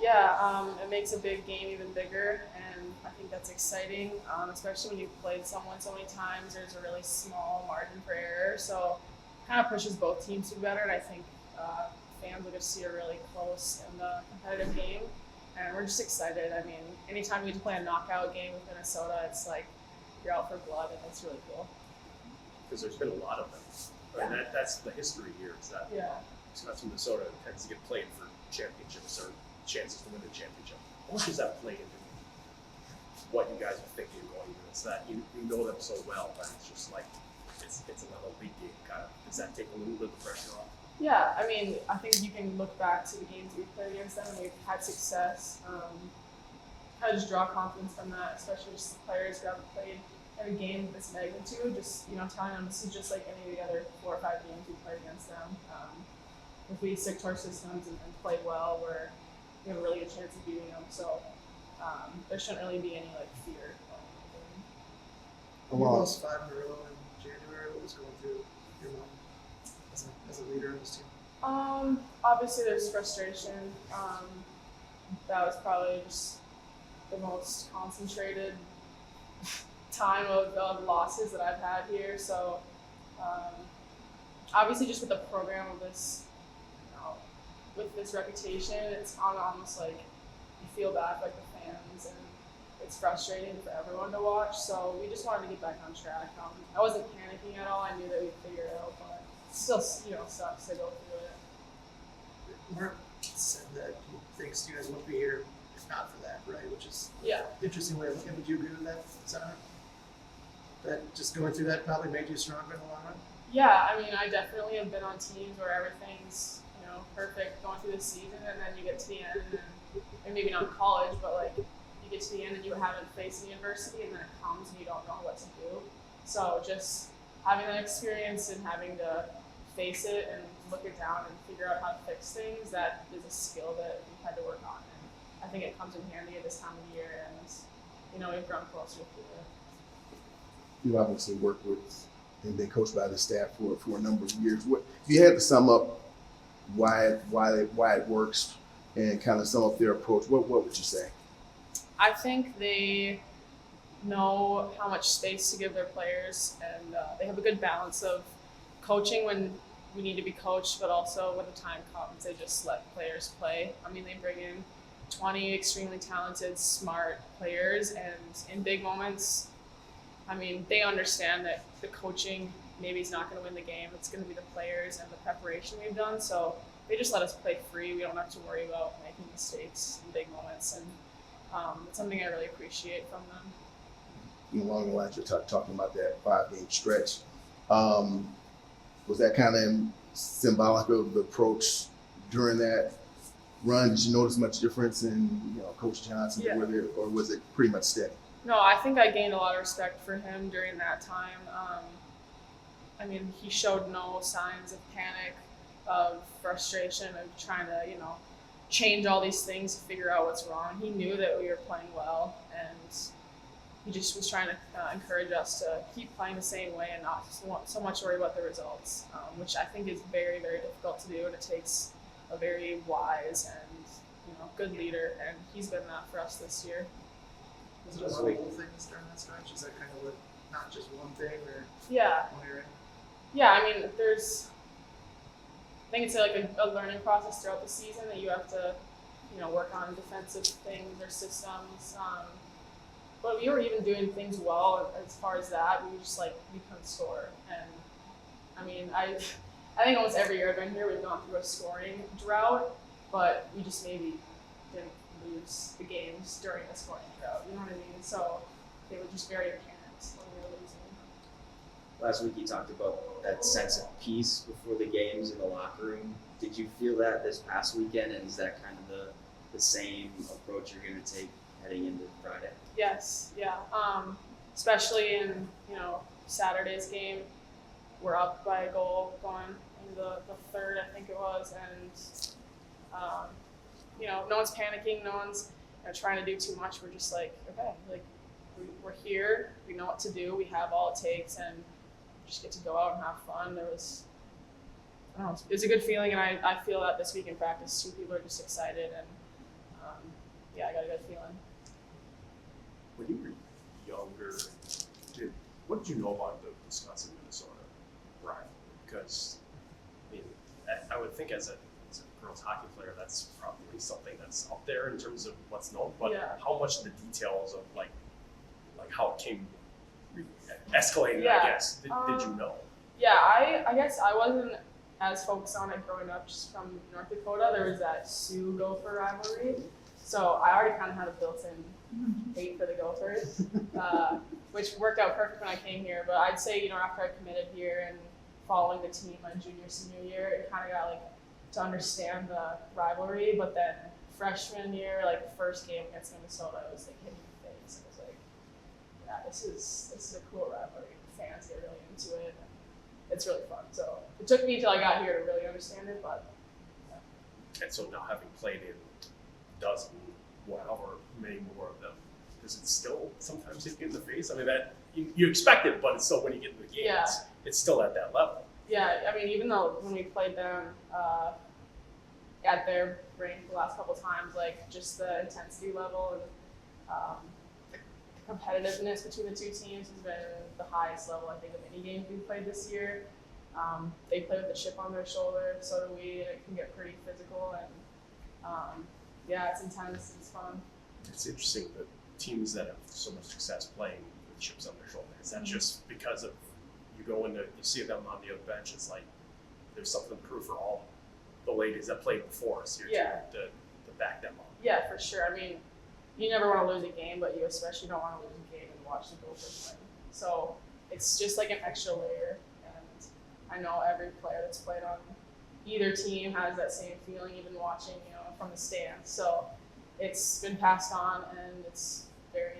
Yeah, it makes a big game even bigger, and I think that's exciting, especially when you've played someone so many times. There's a really small margin for error, so it kind of pushes both teams to be better, and I think fans will get to see a really close and competitive game, and we're just excited. I mean, anytime we get to play a knockout game with Minnesota, it's like you're out for blood, and it's really cool. Because there's been a lot of them. I mean, that's the history here. Is that that's Minnesota tends to get played for championships or chances to win the championship. How much does that play into what you guys are thinking going into this? That you know them so well that it's just like it's another league game kind of. Does that take a little bit of the pressure off? Yeah, I mean, I think you can look back to the games we've played against them and we've had success. Kind of just draw confidence from that, especially just the players who haven't played in a game of this magnitude. Just telling them this is just like any of the other 4 or 5 games we played against them. If we stick to our systems and play well, we have a really good chance of beating them. So there shouldn't really be any fear. You lost 5 in a row in January. What was going through your mind as a leader of this team? Obviously, there's frustration. That was probably just the most concentrated time of losses that I've had here. So obviously, just with the program of this, with this reputation, it's almost like you feel bad for the fans, and it's frustrating for everyone to watch. So we just wanted to get back on track. I wasn't panicking at all. I knew that we'd figure it out, but it still sucks to go through it. Mark said that he thinks you guys wouldn't be here if not for that, right? Which is an interesting way of looking at it. Would you agree with that sentiment? That just going through that probably made you stronger in the long run? Yeah, I mean, I definitely have been on teams where everything's perfect going through the season, and then you get to the end, and maybe not college, but you get to the end and you haven't faced any adversity, and then it comes and you don't know what to do. So just having that experience and having to face it and look it down and figure out how to fix things, that is a skill that we've had to work on, and I think it comes in handy at this time of the year, and we've grown closer to it. You obviously worked with and been coached by the staff for a number of years. What if you had to sum up why it works and kind of sum up their approach? What would you say? I think they know how much space to give their players, and they have a good balance of coaching when we need to be coached, but also when the time comes, they just let players play. I mean, they bring in 20 extremely talented, smart players, and in big moments, I mean, they understand that the coaching maybe is not going to win the game. It's going to be the players and the preparation we've done. So they just let us play free. We don't have to worry about making mistakes in big moments, and it's something I really appreciate from them. Along the lines you're talking about that 5-game stretch, was that kind of symbolic of the approach during that run? Did you notice much difference in Coach Johnson, or was it pretty much steady? No, I think I gained a lot of respect for him during that time. I mean, he showed no signs of panic, of frustration, of trying to, change all these things to figure out what's wrong. He knew that we were playing well, and he just was trying to encourage us to keep playing the same way and not so much worry about the results, which I think is very, very difficult to do, and it takes a very wise and good leader, and he's been that for us this year. Was it multiple things during that stretch? Is that kind of what, not just one thing or one area? Yeah, I mean, I think it's a learning process throughout the season that you have to, work on defensive things or systems. But we were even doing things well as far as that. We just we couldn't score, and I mean, I think almost every year I've been here, we've gone through a scoring drought, but we just maybe didn't lose the games during the scoring drought. You know what I mean? So they were just very apparent when we were losing. Last week you talked about that sense of peace before the games in the locker room. Did you feel that this past weekend, and is that kind of the same approach you're going to take heading into Friday? Yes, yeah. Especially in Saturday's game, we're up by a goal going into the third, I think it was, and no one's panicking, no one's trying to do too much. We're just okay, we're here, we know what to do, we have all it takes, and just get to go out and have fun. It was a good feeling, and I feel that this week in practice too. People are just excited, and Yeah, I got a good feeling. When you were younger, what did you know about the Wisconsin-Minnesota rivalry? Because I mean, I would think as a girls hockey player, that's probably something that's up there in terms of what's known. But Yeah. how much of the details of like how it came escalated, Yeah. I guess, did you know? Yeah, I guess I wasn't as focused on it growing up just from North Dakota. There was that Sioux Gopher rivalry. So I already kind of had a built-in hate for the Gophers, which worked out perfect when I came here. But I'd say, after I committed here and following the team my junior, senior year, it kind of got to understand the rivalry. But then freshman year, first game against Minnesota, it was hitting the face. I was like, yeah, this is a cool rivalry. Fans get really into it. And it's really fun. So it took me till I got here to really understand it, but. And so now having played in a dozen, however many more of them, does it still sometimes hit you in the face? I mean, that you expect it, but it's still when you get into the game, Yeah. it's still at that level. Yeah, I mean, even though when we played them at their rink the last couple times, just the intensity level and the competitiveness between the two teams has been the highest level, I think, of any game we've played this year. They play with a chip on their shoulder, so do we, and it can get pretty physical. And yeah, it's intense, it's fun. It's interesting that teams that have so much success playing with chips on their shoulder, is that just because of you go into, you see them on the other bench, it's like there's something to prove for all the ladies that played before us here to back them up. Yeah, for sure. I mean, you never want to lose a game, but you especially don't want to lose a game and watch the Gophers win. So it's just like an extra layer. And I know every player that's played on either team has that same feeling, even watching, from the stands. So it's been passed on, and it's very